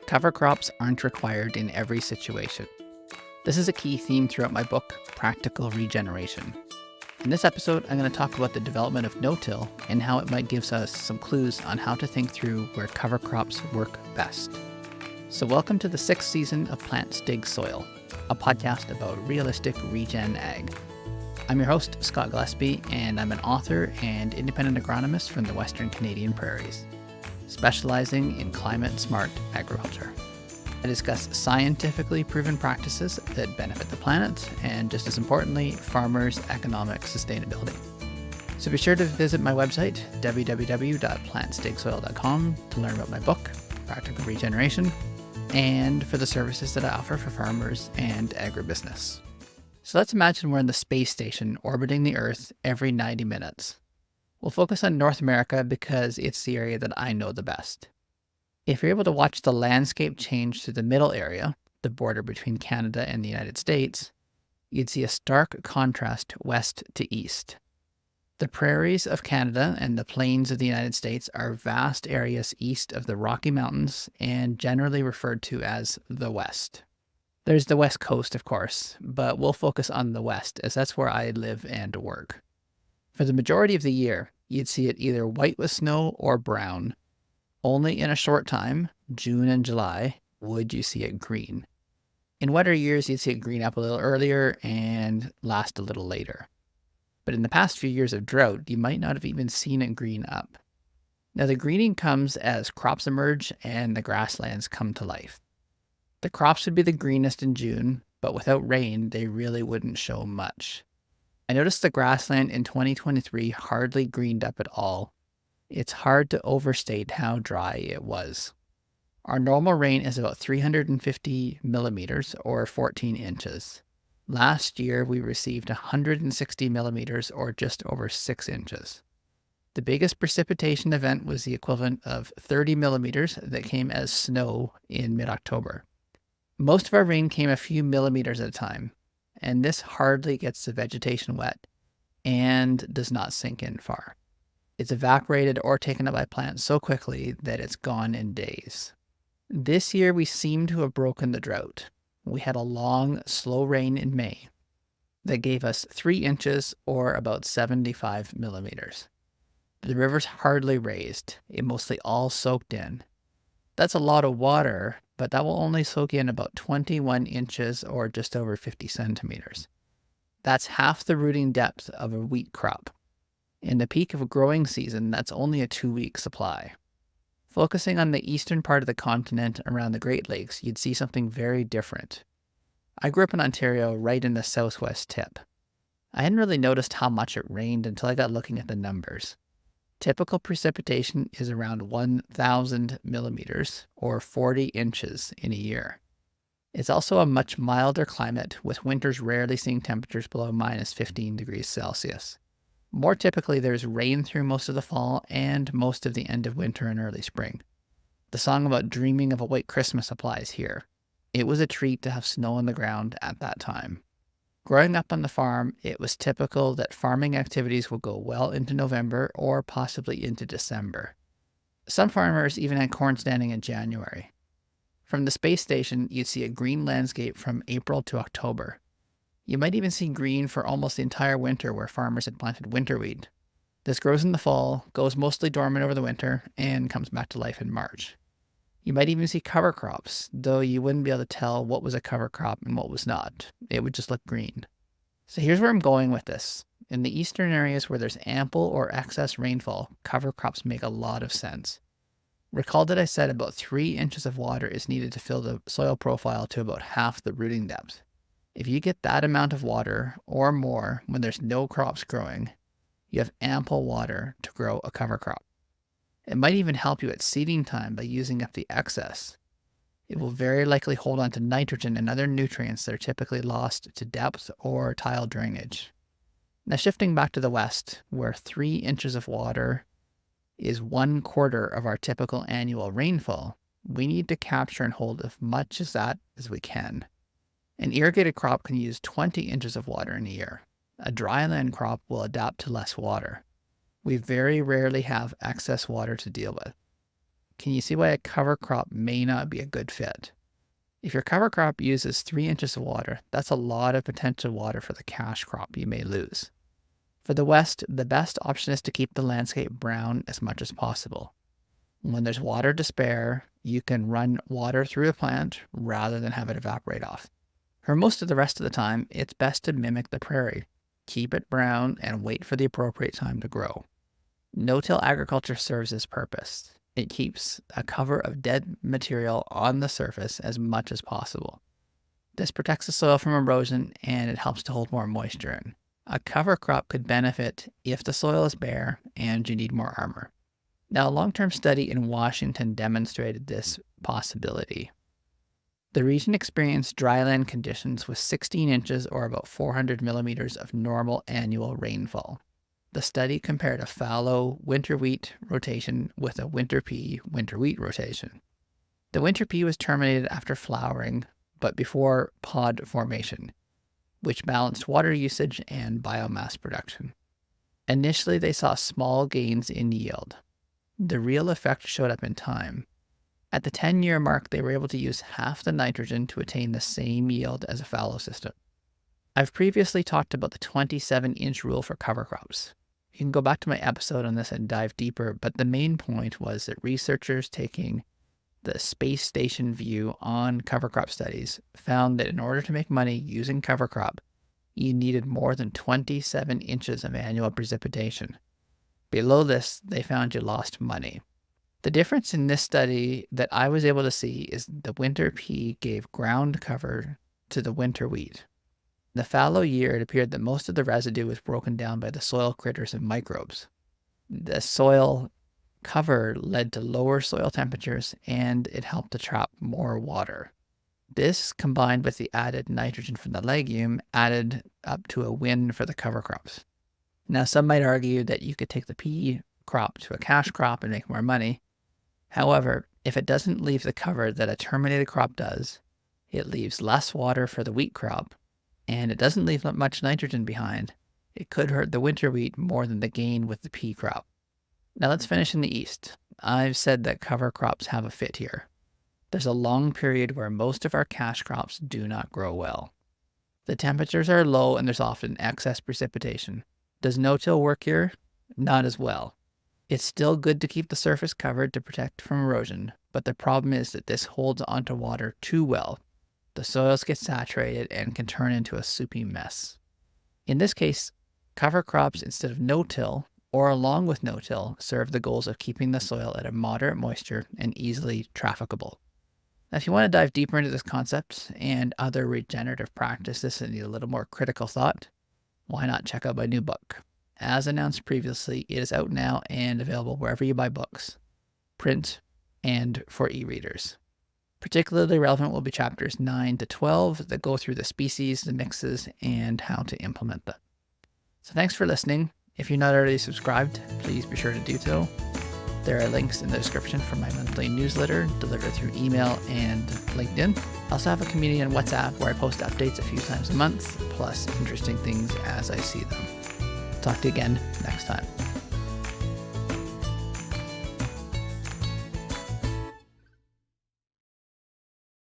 Cover crops aren't required in every situation. This is a key theme throughout my book, Practical Regeneration. In this episode, I'm going to talk about the development of no-till and how it might give us some clues on how to think through where cover crops work best. So welcome to the 6th season of Plants Dig Soil, a podcast about realistic regen ag. I'm your host, Scott Gillespie, and I'm an author and independent agronomist from the Western Canadian prairies, specializing in climate-smart agriculture. I discuss scientifically proven practices that benefit the planet and, just as importantly, farmers' economic sustainability. So be sure to visit my website, www.plantsdigsoil.com, to learn about my book, Practical Regeneration, and for the services that I offer for farmers and agribusiness. So let's imagine we're in the space station orbiting the Earth every 90 minutes. We'll focus on North America because it's the area that I know the best. If you're able to watch the landscape change through the middle area, the border between Canada and the United States, you'd see a stark contrast west to east. The prairies of Canada and the plains of the United States are vast areas east of the Rocky Mountains and generally referred to as the West. There's the West Coast, of course, but we'll focus on the West as that's where I live and work. For the majority of the year, you'd see it either white with snow or brown. Only in a short time, June and July, would you see it green. In wetter years, you'd see it green up a little earlier and last a little later. But in the past few years of drought, you might not have even seen it green up. Now, the greening comes as crops emerge and the grasslands come to life. The crops would be the greenest in June, but without rain, they really wouldn't show much. I noticed the grassland in 2023 hardly greened up at all. It's hard to overstate how dry it was. Our normal rain is about 350 millimeters or 14 inches. Last year, we received 160 millimeters or just over 6 inches. The biggest precipitation event was the equivalent of 30 millimeters that came as snow in mid-October. Most of our rain came a few millimeters at a time, and this hardly gets the vegetation wet and does not sink in far. It's evaporated or taken up by plants so quickly that it's gone in days. This year we seem to have broken the drought. We had a long, slow rain in May that gave us 3 inches or about 75 millimeters. The river's hardly raised. It mostly all soaked in. That's a lot of water, but that will only soak in about 21 inches or just over 50 centimeters. That's half the rooting depth of a wheat crop. In the peak of a growing season, that's only a 2-week supply. Focusing on the eastern part of the continent around the Great Lakes, you'd see something very different. I grew up in Ontario right in the southwest tip. I hadn't really noticed how much it rained until I got looking at the numbers. Typical precipitation is around 1,000 millimeters or 40 inches in a year. It's also a much milder climate, with winters rarely seeing temperatures below minus 15 degrees Celsius. More typically, there's rain through most of the fall and most of the end of winter and early spring. The song about dreaming of a white Christmas applies here. It was a treat to have snow on the ground at that time. Growing up on the farm, it was typical that farming activities would go well into November or possibly into December. Some farmers even had corn standing in January. From the space station, you'd see a green landscape from April to October. You might even see green for almost the entire winter where farmers had planted winter wheat. This grows in the fall, goes mostly dormant over the winter, and comes back to life in March. You might even see cover crops, though you wouldn't be able to tell what was a cover crop and what was not. It would just look green. So here's where I'm going with this. In the eastern areas where there's ample or excess rainfall, cover crops make a lot of sense. Recall that I said about 3 inches of water is needed to fill the soil profile to about half the rooting depth. If you get that amount of water or more when there's no crops growing, you have ample water to grow a cover crop. It might even help you at seeding time by using up the excess. It will very likely hold on to nitrogen and other nutrients that are typically lost to depth or tile drainage. Now shifting back to the west, where 3 inches of water is 1/4 of our typical annual rainfall, we need to capture and hold as much of that as we can. An irrigated crop can use 20 inches of water in a year. A dryland crop will adapt to less water. We very rarely have excess water to deal with. can you see why a cover crop may not be a good fit? If your cover crop uses 3 inches of water, that's a lot of potential water for the cash crop you may lose. For the West, the best option is to keep the landscape brown as much as possible. When there's water to spare, you can run water through a plant rather than have it evaporate off. For most of the rest of the time, it's best to mimic the prairie. Keep it brown and wait for the appropriate time to grow. No-till agriculture serves its purpose. It keeps a cover of dead material on the surface as much as possible. This protects the soil from erosion and it helps to hold more moisture in. A cover crop could benefit if the soil is bare and you need more armor. Now, a long-term study in Washington demonstrated this possibility. The region experienced dryland conditions with 16 inches or about 400 millimeters of normal annual rainfall. The study compared a fallow winter wheat rotation with a winter pea winter wheat rotation. The winter pea was terminated after flowering, but before pod formation, which balanced water usage and biomass production. Initially, they saw small gains in yield. The real effect showed up in time. At the 10-year mark, they were able to use half the nitrogen to attain the same yield as a fallow system. I've previously talked about the 27-inch rule for cover crops. You can go back to my episode on this and dive deeper, but the main point was that researchers taking the space station view on cover crop studies found that in order to make money using cover crop, you needed more than 27 inches of annual precipitation. Below this, they found you lost money. The difference in this study that I was able to see is the winter pea gave ground cover to the winter wheat. In the fallow year, it appeared that most of the residue was broken down by the soil critters and microbes. The soil cover led to lower soil temperatures and it helped to trap more water. This, combined with the added nitrogen from the legume, added up to a win for the cover crops. Now, some might argue that you could take the pea crop to a cash crop and make more money. However, if it doesn't leave the cover that a terminated crop does, it leaves less water for the wheat crop, and it doesn't leave much nitrogen behind. It could hurt the winter wheat more than the gain with the pea crop. Now let's finish in the east. I've said that cover crops have a fit here. There's a long period where most of our cash crops do not grow well. The temperatures are low and there's often excess precipitation. Does no-till work here? Not as well. It's still good to keep the surface covered to protect from erosion, but the problem is that this holds onto water too well. The soils get saturated and can turn into a soupy mess. In this case, cover crops instead of no-till or along with no-till serve the goals of keeping the soil at a moderate moisture and easily trafficable. Now, if you want to dive deeper into this concept and other regenerative practices that need a little more critical thought, why not check out my new book? As announced previously, it is out now and available wherever you buy books, print, and for e-readers. Particularly relevant will be chapters 9 to 12 that go through the species, the mixes, and how to implement them. So thanks for listening. If you're not already subscribed, please be sure to do so. There are links in the description for my monthly newsletter delivered through email and LinkedIn. I also have a community on WhatsApp where I post updates a few times a month, plus interesting things as I see them. Talk to you again next time.